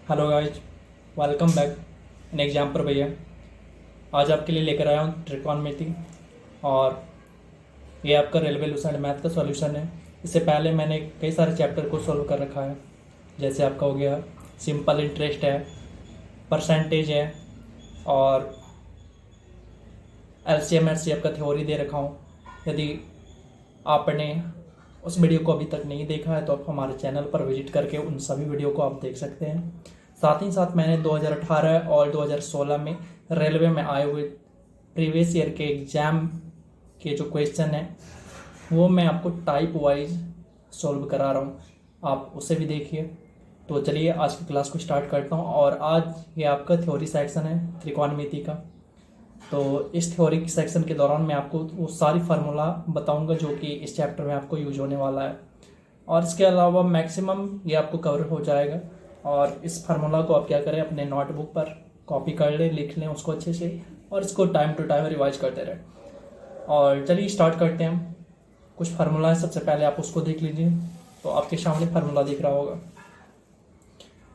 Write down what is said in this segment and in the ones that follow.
Hello guys, welcome back in exam पर भैया। आज आपके लिए लेकर आया हूँ त्रिकोणमिति और ये आपका रेलवे लूसेंट मैथ का सॉल्यूशन है। इससे पहले मैंने कई सारे चैप्टर को सॉल्व कर रखा है, जैसे आपका हो गया सिंपल इंटरेस्ट है, परसेंटेज है और एलसीएम एचसीएफ का थ्योरी दे रखा हूँ। यदि आपने उस वीडियो को अभी तक नहीं देखा है तो आप हमारे चैनल पर विजिट करके उन सभी वीडियो को आप देख सकते हैं। साथ ही साथ मैंने 2018 और 2016 में रेलवे में आए हुए प्रीवियस ईयर के एग्ज़ाम के जो क्वेश्चन हैं वो मैं आपको टाइप वाइज सॉल्व करा रहा हूँ, आप उसे भी देखिए। तो चलिए आज की क्लास को स्टार्ट करता हूँ। और आज ये आपका थ्योरी सेक्शन है त्रिकोणमिति का। तो इस थ्योरी सेक्शन के दौरान मैं आपको वो सारी फार्मूला बताऊंगा जो कि इस चैप्टर में आपको यूज होने वाला है, और इसके अलावा मैक्सिमम ये आपको कवर हो जाएगा। और इस फार्मूला को आप क्या करें, अपने नोटबुक पर कॉपी कर लें, लिख लें उसको अच्छे से, और इसको टाइम टू टाइम रिवाइज करते रहें। और चलिए स्टार्ट करते हैं हम। कुछ फार्मूला है, सबसे पहले आप उसको देख लीजिए। तो आपके सामने फार्मूला दिख रहा होगा।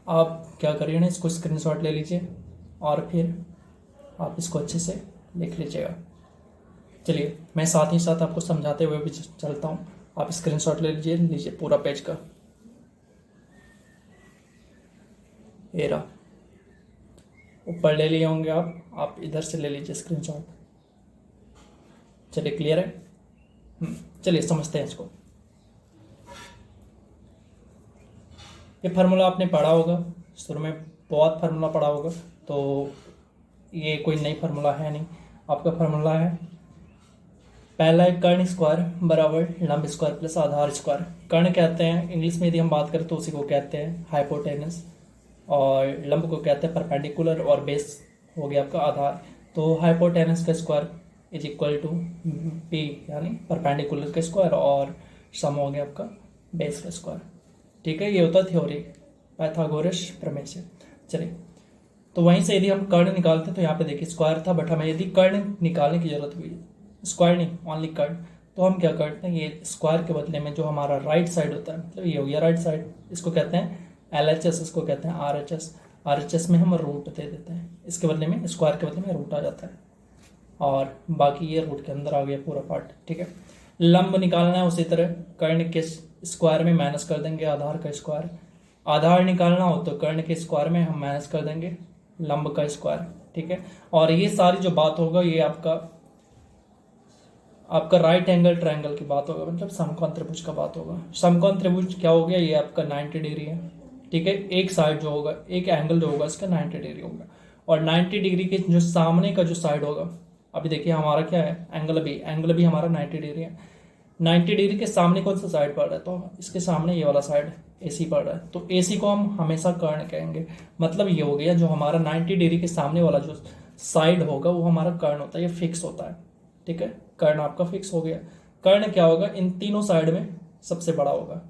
आप क्या करिए ना, इसको स्क्रीनशॉट ले लीजिए और फिर आप इसको अच्छे से लिख लीजिएगा। चलिए मैं साथ ही साथ आपको समझाते हुए भी चलता हूँ। आप स्क्रीनशॉट ले लीजिए पूरा पेज का। ये रहा, ऊपर ले लिए होंगे आप इधर से ले लीजिए स्क्रीनशॉट। चलिए क्लियर है। चलिए समझते हैं इसको। ये फार्मूला आपने पढ़ा होगा, शुरू में बहुत फार्मूला पढ़ा होगा, तो ये कोई नई फार्मूला है नहीं। आपका फार्मूला है, पहला है कर्ण स्क्वायर बराबर लंब स्क्वायर प्लस आधार स्क्वायर। कर्ण कहते हैं इंग्लिश में, यदि हम बात करें तो उसी को कहते हैं हाइपोटेनस, और लंब को कहते हैं परपेंडिकुलर, और बेस हो गया आपका आधार। तो हाइपोटेनस का square is equal to P यानी परपेंडिकुलर का स्क्वायर, और सम हो गया आपका बेस का स्क्वायर। ठीक है, ये होता है थ्योरी पाइथागोरस प्रमेय से। चलिए, तो वहीं से यदि हम कर्ण निकालते तो यहाँ पे देखिए स्क्वायर था, बट हमें यदि कर्ण निकालने की जरूरत हुई, स्क्वायर नहीं ओनली कर्ण, तो हम क्या करते हैं, ये स्क्वायर के बदले में जो हमारा राइट साइड होता है, मतलब ये हो गया राइट साइड, इसको कहते हैं LHS, इसको कहते हैं RHS में हम रूट दे देते हैं, इसके बदले में स्क्वायर के बदले में रूट आ जाता है, और बाकी ये रूट के अंदर आ गया पूरा पार्ट। ठीक है, लंब निकालना है उसी तरह, कर्ण के स्क्वायर में माइनस कर देंगे आधार का स्क्वायर। आधार निकालना हो तो कर्ण के स्क्वायर में हम माइनस कर देंगे लंब का स्क्वायर। ठीक है, और ये सारी जो बात होगा ये आपका राइट एंगल ट्रायंगल की बात होगा, मतलब समकोण त्रिभुज का बात होगा। समकोण त्रिभुज क्या हो गया, ये आपका 90 डिग्री है। ठीक है, एक साइड जो होगा, एक एंगल जो होगा इसका 90 डिग्री होगा, और 90 डिग्री के जो सामने का जो साइड होगा, अभी देखिए हमारा क्या है, एंगल भी हमारा 90 डिग्री है। 90 डिग्री के सामने कौन सा साइड पड़ रहा है, तो इसके सामने ये वाला साइड AC पड़ रहा है, तो AC को हम हमेशा कर्ण कहेंगे। मतलब ये हो गया, जो हमारा 90 डिग्री के सामने वाला जो साइड होगा वो हमारा कर्ण होता है, ये फिक्स होता है। ठीक है, कर्ण आपका फिक्स हो गया। कर्ण क्या होगा, इन तीनों साइड में सबसे बड़ा होगा।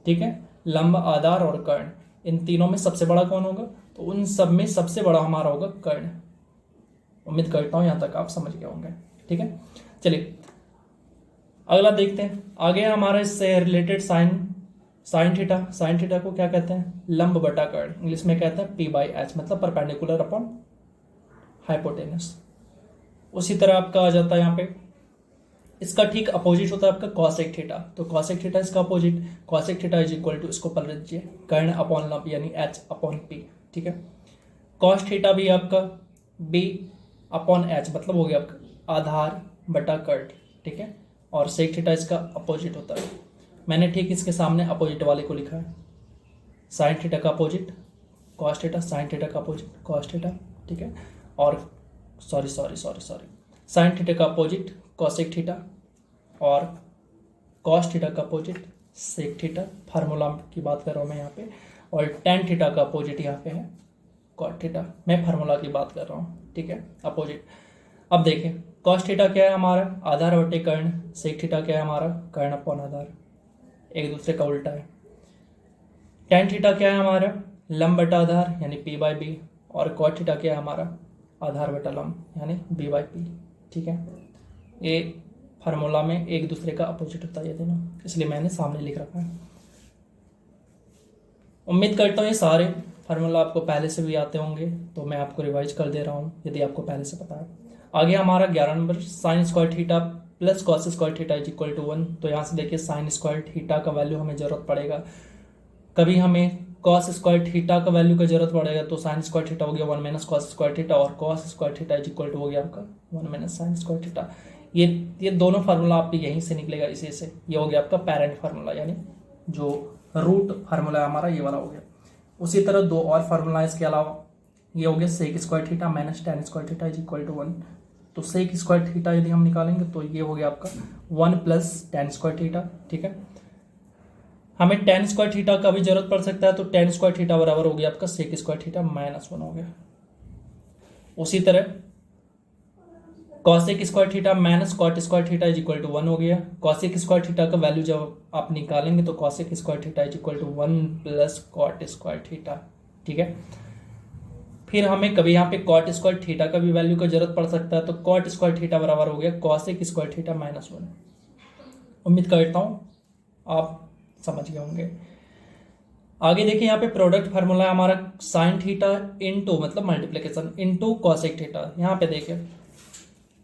ठीक है, लंब आधार और कर्ण, इन तीनों में सबसे बड़ा कौन होगा, तो उन सब में सबसे बड़ा हमारा होगा कर्ण। उम्मीद करता हूं यहां तक आप समझ गए होंगे। ठीक है, चलिए अगला देखते हैं। आगे हमारा इससे रिलेटेड साइन थीटा को क्या कहते हैं, लंब बटा कर्ण, इंग्लिश में कहते हैं P/H, मतलब परपेंडिकुलर अपॉन हाइपोटेनस। उसी तरह आपका आ जाता है यहाँ पे, इसका ठीक अपोजिट होता है आपका कॉसेक थीटा। तो कॉसेक थीटा इसका opposite, cosec theta is equal to, इसको पलट दीजिए, कर्ण अपॉन लंब यानी H/P। ठीक है, कॉस थीटा भी आपका B/H, मतलब हो गया आपका आधार बटा कर्ण। ठीक है, और सेक थीटा इसका अपोजिट होता है। मैंने ठीक इसके सामने अपोजिट वाले को लिखा है, साइन थीटा का opposite cos theta, sine theta का अपोजिट कॉस थीटा। ठीक है, और सॉरी साइन थीटा का अपोजिट कॉसेक थीटा, और कॉस थीटा का अपोजिट सेक थीटा, फार्मूला की बात कर रहा हूँ मैं यहाँ पे, और टेन थीटा का अपोजिट यहाँ पे है कॉट थीटा, मैं फार्मूला की बात कर रहा हूँ। ठीक है, अपोजिट। अब देखें कॉस थीटा क्या है हमारा, आधार बटे कर्ण, सेक थीटा क्या है हमारा, कर्ण अपॉन आधार, एक दूसरे का उल्टा है। टेन थीटा क्या है हमारा, लंब बटा आधार यानी P/B, और कॉट थीटा क्या है हमारा, आधार बटा लंब यानी B/P। ठीक है, ये फार्मूला में एक दूसरे का अपोजिट होता है ये दोनों, इसलिए मैंने सामने लिख रखा है। उम्मीद करता हूँ ये सारे फार्मूला आपको पहले से भी आते होंगे, तो मैं आपको रिवाइज कर दे रहा हूँ यदि आपको पहले से पता है। आगे हमारा 11 number, sine square theta plus cos square theta is equal to 1। तो यहाँ से देखिए साइन स्क्वायर थीटा का वैल्यू हमें जरूरत पड़ेगा, कभी हमें कॉस स्क्वायर थीटा का वैल्यू का जरूरत पड़ेगा, तो साइन स्क्वायर थीटा हो गया 1 माइनस कॉस स्क्वायर थीटा, और cos square theta is equal to हो गया आपका 1 माइनस साइन स्क्वायर थीटा। ये दोनों फार्मूला आपके यहीं से निकलेगा, इसी से। ये हो गया आपका पेरेंट फार्मूला, यानी जो रूट फार्मूला है हमारा, ये वाला हो गया। उसी तरह दो और फार्मूला इसके अलावा, ये हो गया sec square theta minus tan square theta is equal to 1। तो सेक स्क्वायर थीटा यदि हम निकालेंगे तो ये हो गया आपका 1 प्लस टेन स्क्वायर थीटा, ठीक है। हमें टेन स्क्वायर थीटा का भी जरूरत पड़ सकता है, तो टेन स्क्वायर थीटा बराबर हो गया आपका सेक स्क्वायर थीटा माइनस 1 हो गया। उसी तरह cosec square theta minus cot square theta is equal to 1 हो गया। कॉसेक स्क्वायर थीटा का वैल्यू जब आप निकालेंगे तो cosec square theta is equal to 1 plus cot square theta, ठीक है। फिर हमें कभी यहाँ पे कॉट स्क्वायर थीटा का भी वैल्यू का जरूरत पड़ सकता है, तो कॉट स्क्वायर थीटा बराबर हो गया कॉसेक स्क्वायर थीटा माइनस 1। उम्मीद करता हूँ आप समझ गए होंगे। आगे देखिए यहाँ पे प्रोडक्ट फार्मूला है हमारा साइन थीटा इनटू, मतलब मल्टीप्लिकेशन, इनटू कॉसेक थीटा। यहाँ पे देखिए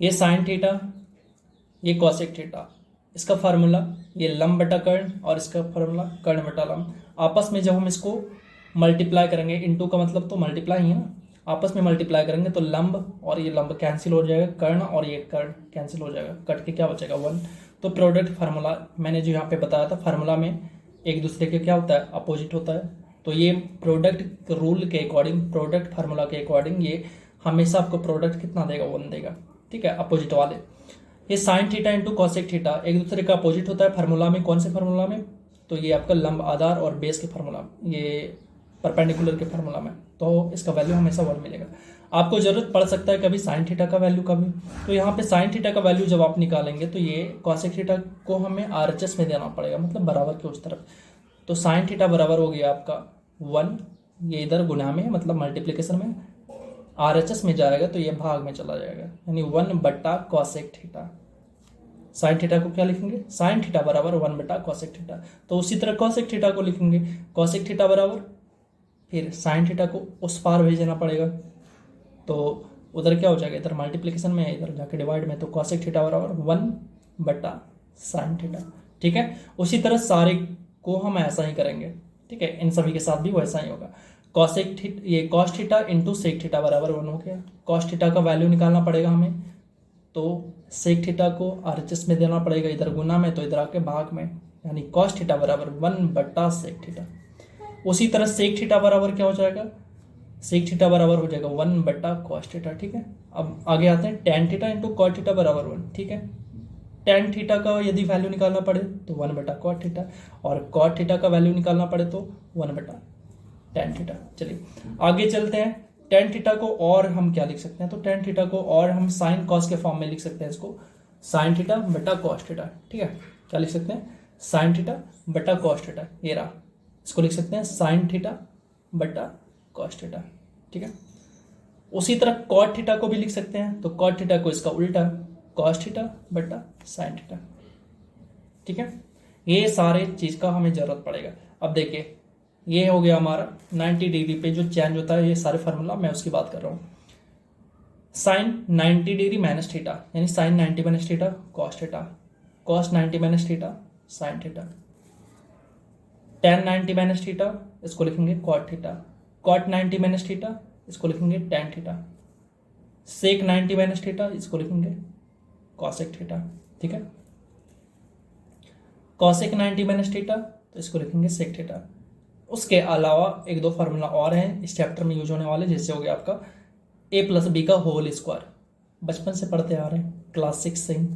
ये साइन थीटा, ये कॉसेक थीटा, इसका फार्मूला ये लंब बटा कर्ण, और इसका फार्मूला कर्ण बटा लंब। आपस में जब हम इसको मल्टीप्लाई करेंगे, इनटू का मतलब तो मल्टीप्लाई ही है ना, आपस में मल्टीप्लाई करेंगे तो लंब और ये लंब कैंसिल हो जाएगा, कर्ण और ये कर्ण कैंसिल हो जाएगा, कट के क्या बचेगा 1। तो प्रोडक्ट फार्मूला मैंने जो यहाँ पे बताया था, फार्मूला में एक दूसरे के क्या होता है, अपोजिट होता है। तो ये प्रोडक्ट रूल के अकॉर्डिंग, प्रोडक्ट फार्मूला के अकॉर्डिंग ये हमेशा आपको प्रोडक्ट कितना देगा, 1 देगा, ठीक है, अपोजिट वाले। ये sine theta into cosec theta एक दूसरे का अपोजिट होता है फार्मूला में। कौन से फार्मूला में, तो ये आपका लंब आधार और बेस के फार्मूला, ये परपेंडिकुलर के फार्मूला में, तो इसका वैल्यू हमेशा 1 मिलेगा। आपको जरूरत पड़ सकता है कभी साइन थीटा का वैल्यू का भी, तो यहाँ पे साइन थीटा का वैल्यू जब आप निकालेंगे तो ये कॉसेक थीटा को हमें आरएचएस में देना पड़ेगा, मतलब बराबर के उस तरफ। तो साइन थीटा बराबर हो गया आपका 1, ये इधर गुना में मतलब मल्टीप्लीकेशन में, आरएचएस में जाएगा तो ये भाग में चला जाएगा, यानी 1 बट्टा कॉसेक थीटा। साइन थीटा को क्या लिखेंगे, साइन थीटा बराबर 1 बटा कॉसेक थीटा। तो उसी तरह कॉसेक थीटा को लिखेंगे कॉसेक थीटा बराबर, फिर साइन थीटा को उस पार भेज देना पड़ेगा, तो उधर क्या हो जाएगा, इधर मल्टीप्लिकेशन में, इधर जाके डिवाइड में, तो कॉसेक थीटा बराबर 1 बटा साइन थीटा, ठीक है। उसी तरह सारे को हम ऐसा ही करेंगे, ठीक है, इन सभी के साथ भी वैसा ही होगा। कॉसेक थीटा, ये cos theta into sec theta बराबर 1 हो गया। कॉस थीटा का वैल्यू निकालना पड़ेगा हमें, तो सेक थीटा को आरएचएस में देना पड़ेगा, इधर गुना में तो इधर आके भाग में, यानी कॉस थीटा बराबर 1 बट्टा सेक थीटा। उसी तरह सेक थीटा बराबर क्या हो जाएगा, सेक थीटा बराबर हो जाएगा 1 बट्टा कॉस थीटा, ठीक है। अब आगे आते हैं tan theta into cot theta बराबर 1, ठीक है। टेन थीटा का यदि वैल्यू निकालना पड़े तो 1 बटा कॉट थीटा, और कॉट थीटा का वैल्यू निकालना पड़े तो 1 बटा टेन थीटा। चलिए आगे चलते हैं। टेन थीटा को और हम क्या लिख सकते हैं, तो टेन थीटा को और हम साइन कॉस के फॉर्म में लिख सकते हैं, इसको साइन थीटा बटा कॉस थीटा, ठीक है। क्या लिख सकते हैं, साइन थीटा बटा कॉस थीटा, ये रहा, इसको लिख सकते हैं साइन थीटा बटा कॉस थीटा, ठीक है। उसी तरह कॉट थीटा को भी लिख सकते हैं, तो कॉट थीटा को इसका उल्टा कॉस थीटा बटा साइन थीटा, ठीक है। ये सारे चीज का हमें जरूरत पड़ेगा। अब देखिए ये हो गया हमारा 90 डिग्री पे जो चेंज होता है, ये सारे फार्मूला मैं उसकी बात कर रहा हूँ। साइन 90 डिग्री माइनस थीटा, यानी sine 90 minus theta cos theta, cos 90 minus theta sine theta, tan 90 minus theta इसको लिखेंगे cot theta, cot 90 minus theta इसको लिखेंगे tan theta, sec 90 minus theta इसको लिखेंगे कॉसेक थीटा, ठीक है। कॉसेक 90 माइनस थीटा तो इसको लिखेंगे सेक थीटा। उसके अलावा एक दो फार्मूला और हैं इस चैप्टर में यूज होने वाले, जैसे हो गया आपका a प्लस बी का होल स्क्वायर, बचपन से पढ़ते आ रहे हैं क्लास 6 से ही,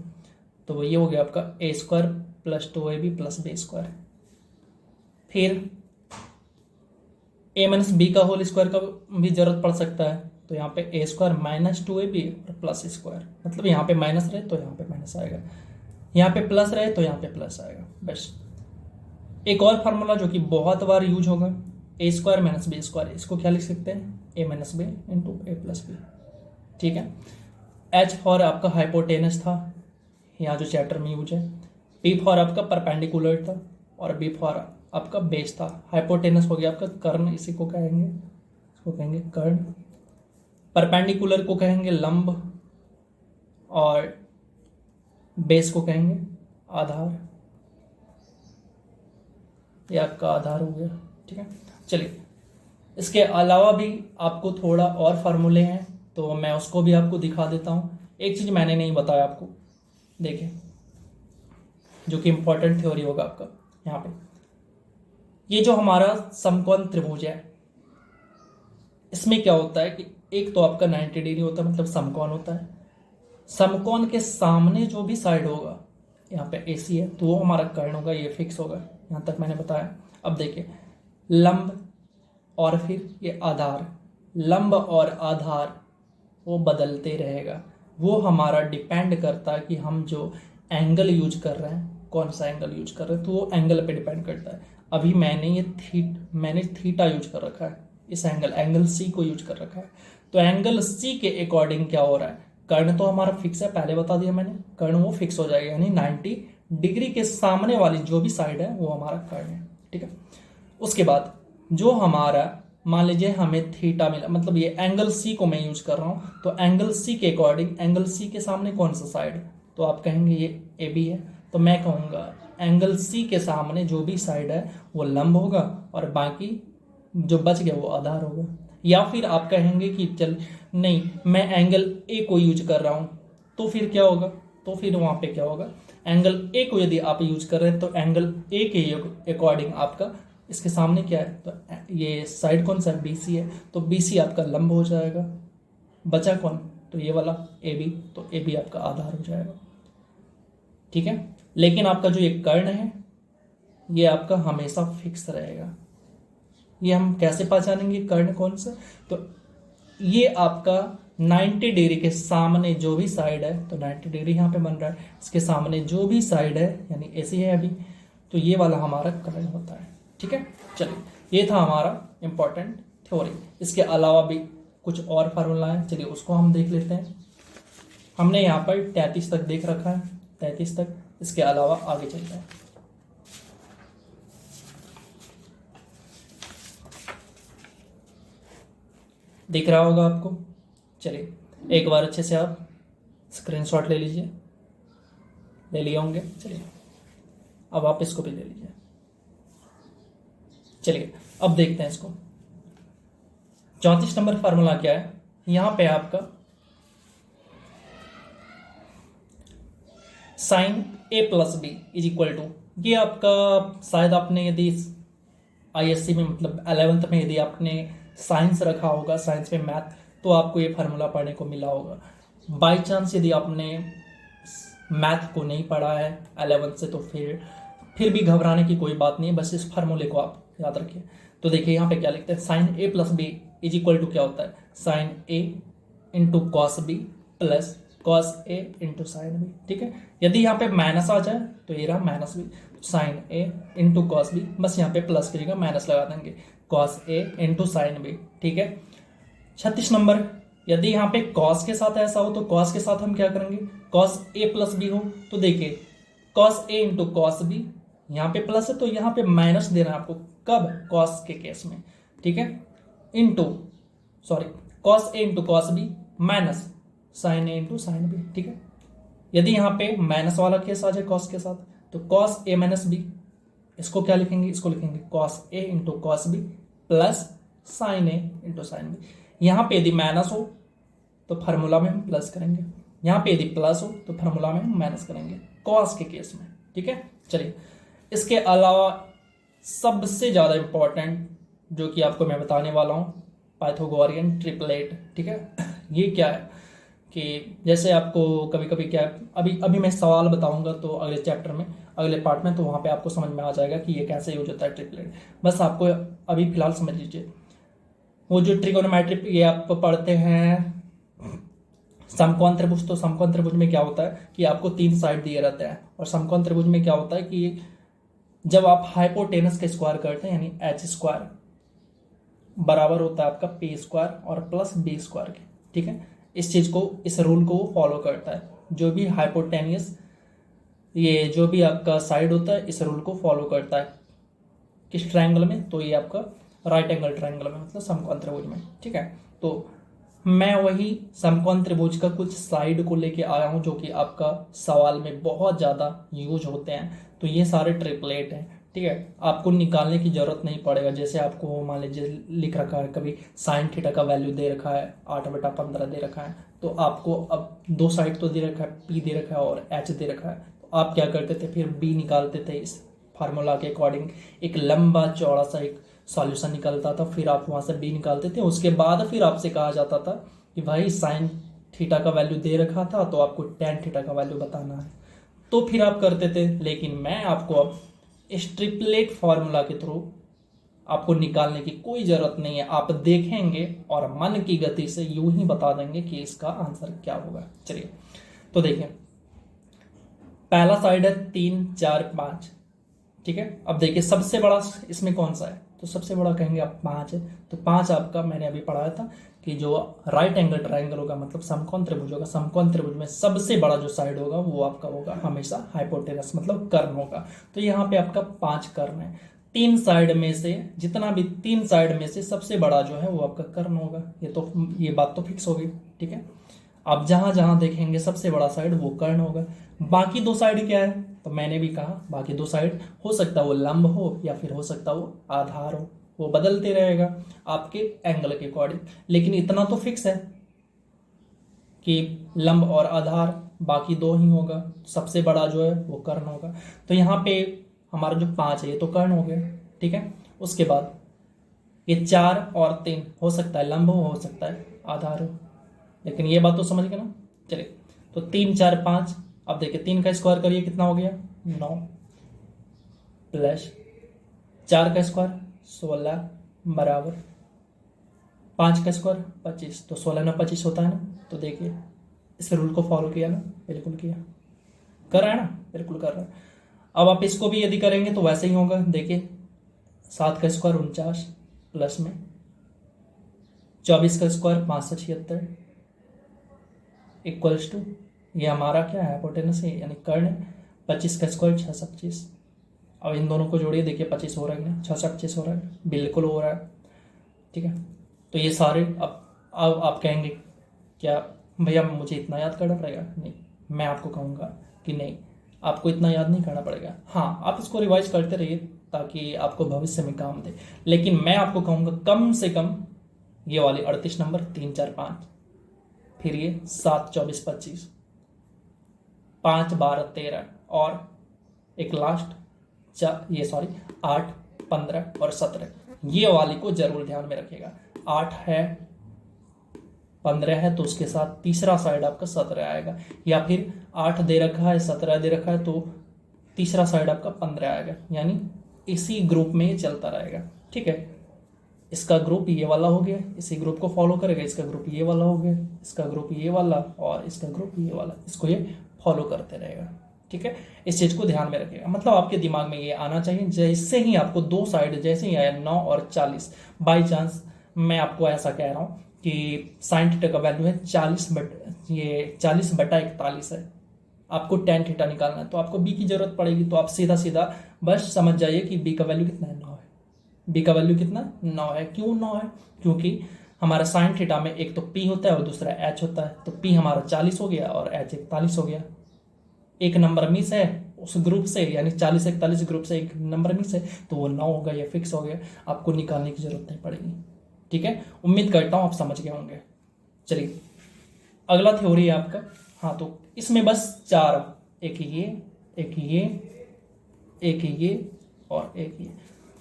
तो ये हो गया आपका a square plus 2ab plus b square. फिर a माइनस बी का होल स्क्वायर का भी जरूरत पड़ सकता है, तो यहाँ पे a स्क्वायर माइनस 2ab और प्लस स्क्वायर, मतलब यहाँ पे माइनस रहे तो यहाँ पे माइनस आएगा, यहाँ पे प्लस रहे तो यहाँ पे प्लस आएगा, बस। एक और फार्मूला जो कि बहुत बार यूज होगा, ए स्क्वायर माइनस बी स्क्वायर, इसको क्या लिख सकते हैं, ए माइनस बी इंटू ए प्लस बी, ठीक है। एच फॉर आपका हाइपोटेनस था, यहाँ जो चैप्टर में यूज है। पी फॉर आपका परपेंडिकुलर था, और बी फॉर आपका बेस था। हाइपोटेनस हो गया आपका कर्ण, इसी को कहेंगे को कहेंगे कर्ण, परपेंडिकुलर को कहेंगे लंब, और बेस को कहेंगे आधार। ये आपका आधार हो गया, ठीक है। चलिए, इसके अलावा भी आपको थोड़ा और फार्मूले हैं, तो मैं उसको भी आपको दिखा देता हूँ। एक चीज़ मैंने नहीं बताया आपको, देखिए, जो कि इंपॉर्टेंट थ्योरी होगा आपका यहाँ पे। ये जो हमारा समकोण त्रिभुज है, इसमें क्या होता है कि एक तो आपका 90 डिग्री होता है, मतलब समकोण होता है। समकोण के सामने जो भी साइड होगा, यहाँ पे AC है तो वो हमारा कर्ण होगा, ये फिक्स होगा, यहाँ तक मैंने बताया। अब देखिए, लंब और फिर ये आधार, लंब और आधार वो बदलते रहेगा। वो हमारा डिपेंड करता है कि हम जो एंगल यूज कर रहे हैं, कौन सा एंगल यूज कर रहे हैं, तो वो एंगल पे डिपेंड करता है। अभी मैंने थीटा यूज कर रखा है, इस एंगल C को यूज कर रखा है। तो एंगल C के अकॉर्डिंग क्या हो रहा है, कर्ण तो हमारा फिक्स है, पहले बता दिया मैंने, कर्ण वो फिक्स हो जाएगा, यानी 90 डिग्री के सामने वाली जो भी साइड है वो हमारा कर्ण है, ठीक है। उसके बाद जो हमारा, मान लीजिए हमें थीटा मिला, मतलब ये एंगल C को मैं यूज कर रहा हूँ, तो एंगल C के अकॉर्डिंग एंगल C के सामने कौन सा साइड, तो आप कहेंगे ये AB है, तो मैं कहूँगा एंगल C के सामने जो भी साइड है वो लंब होगा और बाकी जो बच गया वो आधार होगा। या फिर आप कहेंगे कि चल नहीं, मैं एंगल A को यूज कर रहा हूँ, तो फिर क्या होगा, तो फिर वहाँ पे क्या होगा, एंगल A को यदि आप यूज कर रहे हैं तो एंगल A के अकॉर्डिंग आपका इसके सामने क्या है, तो ये साइड कौन सा है, BC है, तो BC आपका लंब हो जाएगा। बचा कौन, तो ये वाला AB, तो AB आपका आधार हो जाएगा, ठीक है। लेकिन आपका जो ये कर्ण है ये आपका हमेशा फिक्स रहेगा। ये हम कैसे पहचानेंगे कर्ण कौन सा, तो ये आपका 90 डिग्री के सामने जो भी साइड है, तो 90 डिग्री यहाँ पे बन रहा है, इसके सामने जो भी साइड है यानी AC है अभी, तो ये वाला हमारा कर्ण होता है, ठीक है। चलिए, ये था हमारा इंपॉर्टेंट थ्योरी। इसके अलावा भी कुछ और फार्मूला है, चलिए उसको हम देख लेते हैं। हमने यहाँ पर 33 तक देख रखा है, 33 तक। इसके अलावा आगे चलते हैं। दिख रहा होगा आपको, चलिए एक बार अच्छे से आप स्क्रीनशॉट ले लीजिए, ले लिए होंगे। चलिए अब आप इसको भी ले लीजिए। चलिए अब देखते हैं इसको। 34 नंबर फार्मूला क्या है, यहां पे आपका sine A plus b is equal to, ये आपका शायद आपने यदि ISC में, मतलब 11th में यदि आपने साइंस रखा होगा, साइंस में मैथ, तो आपको ये फार्मूला पढ़ने को मिला होगा। बाई चांस यदि आपने मैथ को नहीं पढ़ा है 11th से, तो फिर भी घबराने की कोई बात नहीं है, बस इस फार्मूले को आप याद रखिए। तो देखिए यहाँ पे क्या लिखते हैं, sine A plus b is equal to क्या होता है, sine A into cos b plus cos A into sine b, ठीक है। यदि यहाँ पे माइनस आ जाए तो ये रहा minus b, sine A into cos b, बस यहाँ पे प्लस की जगह माइनस लगा देंगे, cos A into sine b, ठीक है। 36 नंबर, यदि यहाँ पे कॉस के साथ ऐसा हो तो कॉस के साथ हम क्या करेंगे, कॉस A प्लस बी हो तो देखिए cos A into cos b, यहाँ पे प्लस है तो यहाँ पे माइनस देना है आपको, कब, कॉस के केस में, ठीक है। Into cos A into cos b minus sine A into sine b, ठीक है। यदि यहाँ पे माइनस वाला केस आ जाए कॉस के साथ, तो कॉस A माइनस बी, इसको क्या लिखेंगे, इसको लिखेंगे cos A into cos b plus sine A into sine b. यहाँ पे यदि माइनस हो तो फार्मूला में हम प्लस करेंगे, यहाँ पे यदि प्लस हो तो फार्मूला में हम माइनस करेंगे कॉस के केस में, ठीक है। चलिए, इसके अलावा सबसे ज़्यादा इंपॉर्टेंट जो कि आपको मैं बताने वाला हूँ, पाइथागोरियन ट्रिपलेट, ठीक है। ये क्या है कि जैसे आपको कभी कभी क्या है, अभी मैं सवाल बताऊंगा तो अगले चैप्टर में, अगले पार्ट में, तो वहाँ पे आपको समझ में आ जाएगा कि ये कैसे यूज होता है ट्रिपलेट। बस आपको अभी फिलहाल समझ लीजिए, वो जो ट्रिगोनोमेट्रिक ये आप पढ़ते हैं समकोण त्रिभुज, तो समकोण त्रिभुज में क्या होता है कि आपको 3 साइड दिए रहते हैं, और समकोण त्रिभुज में क्या होता है कि जब आप हाइपोटेनस के स्क्वायर करते हैं यानी एच स्क्वायर बराबर होता है आपका पी स्क्वायर और प्लस बी स्क्वायर के, ठीक है। इस चीज को, इस रूल को फॉलो करता है, जो भी हाइपोटेनियस, ये जो भी आपका साइड होता है इस रूल को फॉलो करता है किस ट्रायंगल में, तो ये आपका राइट एंगल ट्रायंगल में, मतलब समकोण त्रिभुज में। ठीक है, तो मैं वही समकोण त्रिभुज का कुछ साइड को लेके आया हूं जो कि आपका सवाल में बहुत ज़्यादा यूज होते हैं। तो ये सारे ट्रिपलेट हैं। ठीक है, आपको निकालने की जरूरत नहीं पड़ेगा। जैसे आपको मान लीजिए लिख रखा है कभी साइन थीटा का वैल्यू दे रखा है 8/15 दे रखा है, तो आपको अब दो साइड तो दे रखा है, पी दे रखा है और एच दे रखा है, तो आप क्या करते थे, फिर बी निकालते थे इस फार्मूला के अकॉर्डिंग। एक लंबा चौड़ा सा एक सॉल्यूशन निकलता था, फिर आप वहां से बी निकालते थे। उसके बाद फिर आपसे कहा जाता था कि भाई साइन थीटा का वैल्यू दे रखा था तो आपको टेन थीटा का वैल्यू बताना है, तो फिर आप करते थे। लेकिन मैं आपको अब इस ट्रिपलेट फार्मूला के थ्रू आपको निकालने की कोई जरूरत नहीं है। आप देखेंगे और मन की गति से यूं ही बता देंगे कि इसका आंसर क्या होगा। चलिए तो देखिए, पहला साइड है 3, 4, 5। ठीक है, अब देखिए सबसे बड़ा इसमें कौन सा है, तो सबसे बड़ा कहेंगे आप 5 है। तो 5 आपका मैंने अभी पढ़ाया था कि जो राइट एंगल ट्रायंगल होगा, मतलब समकोण त्रिभुज होगा, समकोण त्रिभुज में सबसे बड़ा जो साइड होगा वो आपका होगा हमेशा हाइपोटेनस, मतलब कर्ण होगा। तो यहाँ पे आपका 5 कर्ण है। 3 साइड में से जितना भी 3 साइड में से सबसे बड़ा जो है वो आपका कर्ण होगा। ये बात तो फिक्स होगी। ठीक है, आप जहां जहां देखेंगे सबसे बड़ा साइड वो कर्ण होगा। बाकी दो साइड क्या है, तो मैंने भी कहा बाकी दो साइड हो सकता है वो लंब हो या फिर हो सकता है वो आधार हो, वो बदलते रहेगा आपके एंगल के अकॉर्डिंग। लेकिन इतना तो फिक्स है कि लंब और आधार बाकी दो ही होगा, सबसे बड़ा जो है वो कर्ण होगा। तो यहाँ पे हमारा जो 5 है ये तो कर्ण हो गया। ठीक है, उसके बाद ये 4 और 3 हो सकता है लंब हो सकता है आधार हो, लेकिन ये बात तो समझ गए ना। चलिए, तो 3, 4, 5। अब देखिए 3 का स्क्वायर करिए कितना हो गया 9, प्लस 4 का स्क्वायर 16 बराबर 5 का स्क्वायर 25। तो 16 ना 25 होता है ना। तो देखिए इस रूल को फॉलो किया ना, बिल्कुल किया, कर रहा है ना, बिल्कुल कर रहा है। अब आप इसको भी यदि करेंगे तो वैसे ही होगा। देखिए 7 का स्क्वायर 49 प्लस में 24 का स्क्वायर 576 इक्वल्स टू, ये हमारा क्या है हाइपोटेनस है यानी कर्ण है, 25 का स्क्वायर 625। अब इन दोनों को जोड़िए, देखिए 25 हो रहा है ना, 625 हो रहा है, बिल्कुल हो रहा है। ठीक है, तो ये सारे अब आप कहेंगे क्या भैया मुझे इतना याद करना पड़ेगा? नहीं, मैं आपको कहूँगा कि नहीं, आपको इतना याद नहीं करना पड़ेगा। हाँ, आप इसको रिवाइज करते रहिए ताकि आपको भविष्य में काम दे। लेकिन मैं आपको कहूँगा कम से कम ये वाली 38 नंबर 3, 4, 5, फिर ये 7, 24, 25, 5, 12, 13 और एक लास्ट ये 8, 15 और 17, ये वाली को जरूर ध्यान में रखिएगा। 8 है, 15 है, तो उसके साथ तीसरा साइड आपका 17 आएगा, या फिर 8 दे रखा है 17 दे रखा है तो तीसरा साइड आपका 15 आएगा, यानी इसी ग्रुप में ये चलता रहेगा। ठीक है, इसका ग्रुप ये वाला हो गया, इसी ग्रुप को फॉलो करेगा, इसका ग्रुप ये वाला हो गया, इसका ग्रुप ये वाला और इसका ग्रुप ये वाला, इसको ये फॉलो करते रहेगा। ठीक है, इस चीज को ध्यान में रखिएगा, मतलब आपके दिमाग में ये आना चाहिए। जैसे ही आपको दो साइड जैसे ही आया 9 और 40, बाई चांस मैं आपको ऐसा कह रहा हूँ कि साइन थीटा का वैल्यू है 40/41 है, आपको टेन थीटा निकालना है, तो आपको बी की जरूरत पड़ेगी। तो आप सीधा सीधा बस समझ जाइए कि बी का वैल्यू कितना है, 9 है। बी का वैल्यू कितना 9 है। क्यों 9 है? क्योंकि हमारा साइन थीटा में एक तो पी होता है और दूसरा एच होता है, तो पी हमारा 40 हो गया और एच 41 हो गया। एक नंबर मिस है उस ग्रुप से, यानी 40-41 ग्रुप से एक नंबर मिस है, तो वो 9 होगा, ये फिक्स हो गया, आपको निकालने की जरूरत नहीं पड़ेगी। ठीक है, उम्मीद करता हूं आप समझ गए होंगे। चलिए अगला थ्योरी है आपका। हाँ, तो इसमें बस 4, एक ये, एक ये, एक ये और एक ये,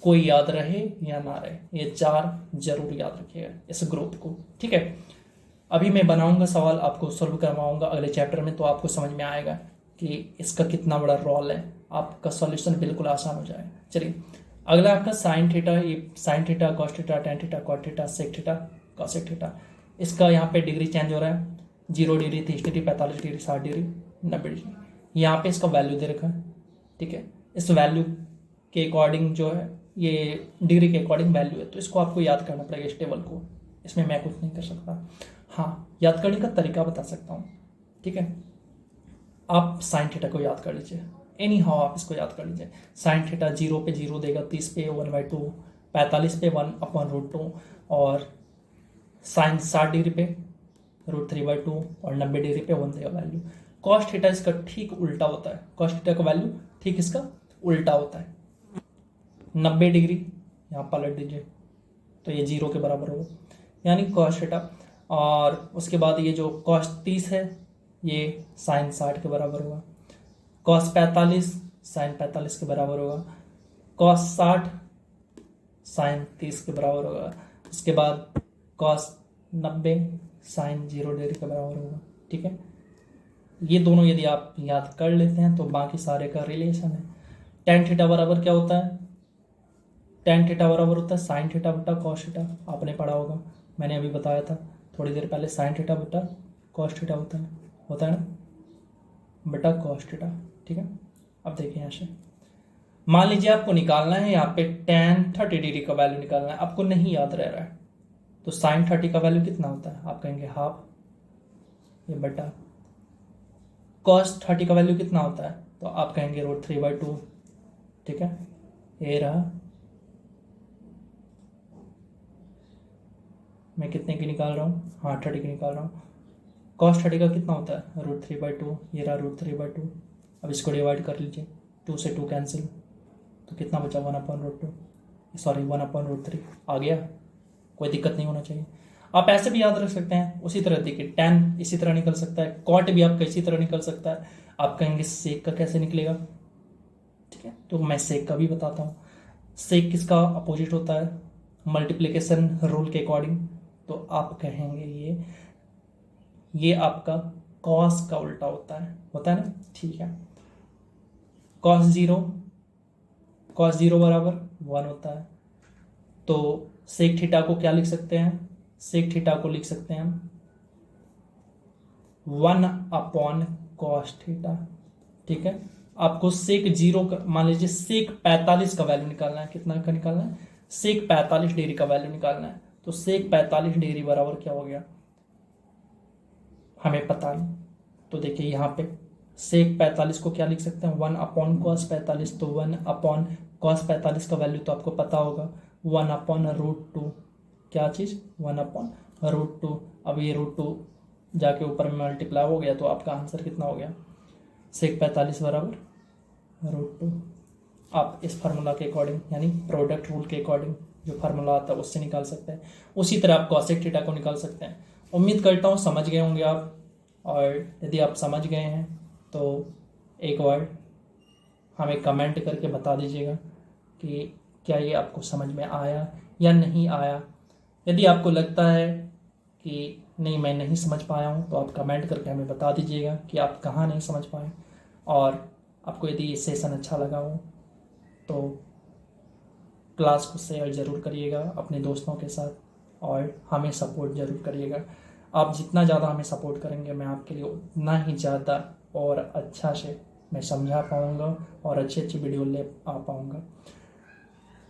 कोई याद रहे या ना रहे, ये 4 जरूर याद रखिएगा इस ग्रुप को। ठीक है, अभी मैं बनाऊंगा सवाल, आपको सॉल्व करवाऊंगा अगले चैप्टर में, तो आपको समझ में आएगा कि इसका कितना बड़ा रोल है, आपका सॉल्यूशन बिल्कुल आसान हो जाएगा। चलिए अगला आपका साइन थीटा, ये sine theta, cos theta, tan theta, cot theta, sec theta, cosec theta, इसका यहाँ पे डिग्री चेंज हो रहा है, 0 degree, 30 degree, 45 degree, 60 degree, 90 degree, यहाँ पे इसका वैल्यू दे रखा है। ठीक है, इस वैल्यू के अकॉर्डिंग जो है ये डिग्री के अकॉर्डिंग वैल्यू है, तो इसको आपको याद करना पड़ेगा इस टेबल को, इसमें मैं कुछ नहीं कर सकता। हाँ, याद करने का तरीका बता सकता हूँ। ठीक है, आप साइन थीटा को याद कर लीजिए, एनी हाउ आप इसको याद कर लीजिए। साइन थीटा 0 पे 0 देगा, 30 पे 1/2, 45 पे 1/√2 और साइन 60 डिग्री पे √3/2 और 90 डिग्री पे 1 देगा वैल्यू। कॉस थीटा इसका ठीक उल्टा होता है, कॉस थीटा का वैल्यू ठीक इसका उल्टा होता है। 90 डिग्री यहाँ पलट दीजिए तो ये 0 के बराबर होगा, यानी कॉस थीटा। और उसके बाद ये जो कॉस 30 है ये साइन 60 के बराबर होगा। कॉस 45 साइन 45 के बराबर होगा। कॉस 60 साइन 30 के बराबर होगा। उसके बाद कॉस 90 साइन 0 डिग्री के बराबर होगा। ठीक है, ये दोनों यदि आप याद कर लेते हैं तो बाकी सारे का रिलेशन है। टेन थीटा बराबर क्या होता है? टेन थीटा बराबर होता है साइन थीटा बटा कॉस थीटा। आपने पढ़ा होगा, मैंने अभी बताया था थोड़ी देर पहले। साइन थीटा बटा कॉस थीटा होता है ना, बटा कॉस थीटा। ठीक है, अब देखिए यहाँ से मान लीजिए आपको निकालना है यहाँ पे tan 30 डिग्री का वैल्यू निकालना है, आपको नहीं याद रह रहा है तो साइन 30 का वैल्यू कितना होता है? आप कहेंगे हाफ, ये बटा कॉस 30 का वैल्यू कितना होता है? तो आप कहेंगे √3/2। ठीक है, ये रहा। मैं कितने की निकाल रहा हूँ? हाँ 30 की निकाल रहा हूँ। कॉस 30 का कितना होता है? √3/2। ये रहा √3/2। अब इसको डिवाइड कर लीजिए, 2 से 2 कैंसिल, तो कितना बचा? 1/√2, सॉरी 1/√3 आ गया। कोई दिक्कत नहीं होना चाहिए। आप ऐसे भी याद रख सकते हैं, उसी तरह देखिए tan इसी तरह निकल सकता है, कॉट भी आपका इसी तरह निकल सकता है। आप कहेंगे सेक का कैसे निकलेगा? ठीक है, तो मैं सेक का भी बताता हूँ। सेक किसका अपोजिट होता है? मल्टीप्लिकेशन रूल के अकॉर्डिंग। तो आप कहेंगे ये आपका कॉस का उल्टा होता है ना। ठीक है, कॉस जीरो बराबर 1 होता है। तो सेक थीटा को क्या लिख सकते हैं? सेक थीटा को लिख सकते हैं हम 1/cos थीटा। ठीक है, आपको सेक 0 का, मान लीजिए सेक 45 का वैल्यू निकालना है। कितना का निकालना है? सेक 45 डिग्री का वैल्यू निकालना है। तो सेक 45 डिग्री बराबर क्या हो गया? हमें पता नहीं। तो देखिए यहाँ पे सेक 45 को क्या लिख सकते हैं? 1/cos 45। तो 1/cos 45 का वैल्यू तो आपको पता होगा 1/√2। क्या चीज़? 1/√2। अब ये √2 जाके ऊपर में मल्टीप्लाई हो गया, तो आपका आंसर कितना हो गया? सेक 45 बराबर √2। आप इस फार्मूला के अकॉर्डिंग, यानी प्रोडक्ट रूल के अकॉर्डिंग जो फार्मूला आता है उससे निकाल सकते हैं। उसी तरह आप कॉसेक थीटा को निकाल सकते हैं। उम्मीद करता हूँ समझ गए होंगे आप, और यदि आप समझ गए हैं तो एक वर्ड हमें कमेंट करके बता दीजिएगा कि क्या ये आपको समझ में आया या नहीं आया। यदि आपको लगता है कि नहीं मैं नहीं समझ पाया हूँ तो आप कमेंट करके हमें बता दीजिएगा कि आप कहाँ नहीं समझ पाए। और आपको यदि ये सेशन अच्छा लगा हो तो क्लास को शेयर ज़रूर करिएगा अपने दोस्तों के साथ, और हमें सपोर्ट ज़रूर करिएगा। आप जितना ज़्यादा हमें सपोर्ट करेंगे मैं आपके लिए उतना ही ज़्यादा और अच्छा से मैं समझा पाऊँगा और अच्छी अच्छी वीडियो ले आ पाऊँगा।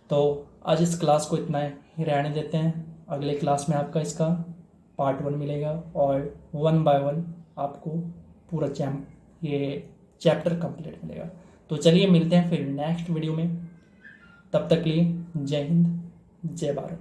तो आज इस क्लास को इतना ही रहने देते हैं। अगले क्लास में आपका इसका पार्ट 1 मिलेगा और 1 बाय 1 आपको पूरा ये चैप्टर कंप्लीट मिलेगा। तो चलिए मिलते हैं फिर नेक्स्ट वीडियो में। तब तक के लिए जय हिंद, जय भारत।